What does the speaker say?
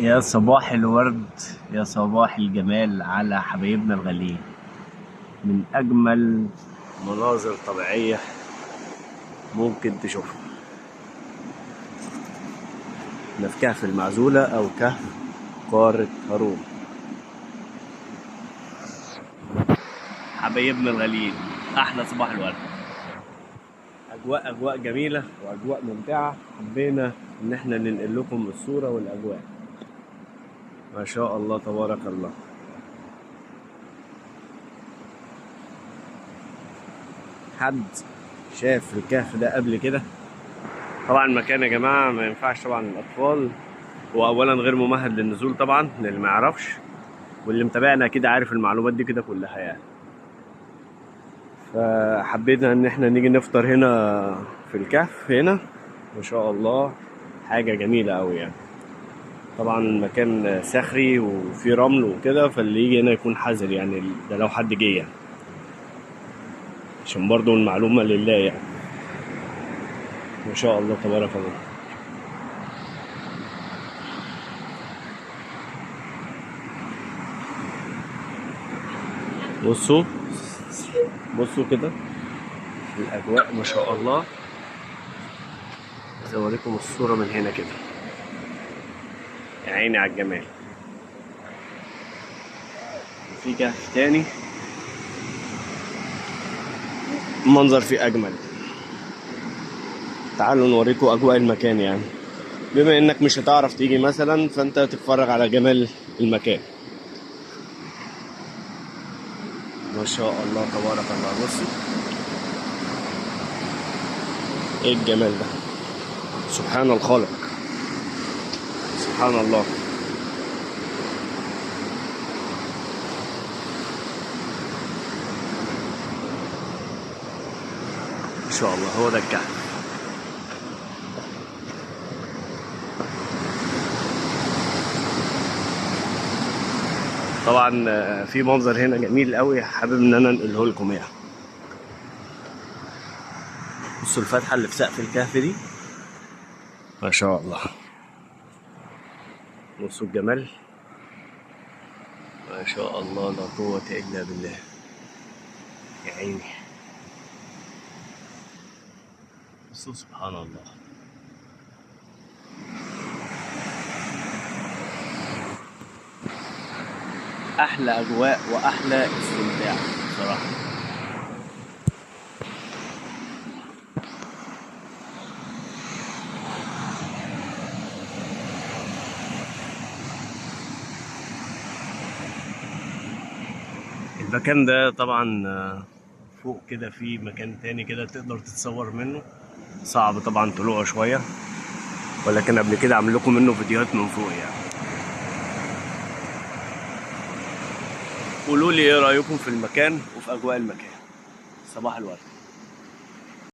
يا صباح الورد، يا صباح الجمال على حبايبنا الغاليين. من أجمل مناظر طبيعية ممكن تشوفها. احنا في كهف المعزولة أو كهف قارة هارون. حبايبنا الغاليين، أحلى صباح الورد. أجواء جميلة وأجواء ممتعة. حبينا إن احنا ننقل لكم الصورة والأجواء. ما شاء الله تبارك الله. حد شاف الكهف ده قبل كده؟ طبعا المكان يا جماعه ما ينفعش طبعا الاطفال، هو اولا غير ممهد للنزول طبعا للي ما يعرفش، واللي متابعنا كده عارف المعلومات دي كده كلها يعني. فحبينا ان احنا نيجي نفطر هنا في الكهف هنا. ما شاء الله حاجه جميله قوي يعني. طبعا المكان صخري وفيه رمل وكده، فاللي يجي هنا يكون حذر يعني، ده لو حد جه يعني، عشان برضو المعلومه لله يعني. ما شاء الله تبارك الله. بصوا بصوا كده الاجواء ما شاء الله. عايز اوريكم الصوره من هنا كده، يا عيني على الجمال. في كهف تاني منظر فيه اجمل. تعالوا نوريكم اجواء المكان يعني، بما انك مش هتعرف تيجي مثلا فانت تتفرج على جمال المكان. ما شاء الله تبارك الله. بصوا ايه الجمال ده، سبحان الخالق، سبحان الله. ما شاء الله هو ده الكهف. طبعا في منظر هنا جميل قوي، حابب ان انا انقله لكم يعني. بصوا الفتحه اللي في سقف الكهف دي، ما شاء الله. بصوا الجمال، ما شاء الله لا قوة الا بالله. يا عيني بصوا سبحان الله. احلى اجواء واحلى استمتاع بصراحه. المكان ده طبعا فوق كده في مكان تاني كده تقدر تتصور منه، صعب طبعا طلوعه شويه، ولكن قبل كده عامل لكم منه فيديوهات من فوق يعني. قولوا لي ايه رايكم في المكان وفي اجواء المكان. صباح الورد.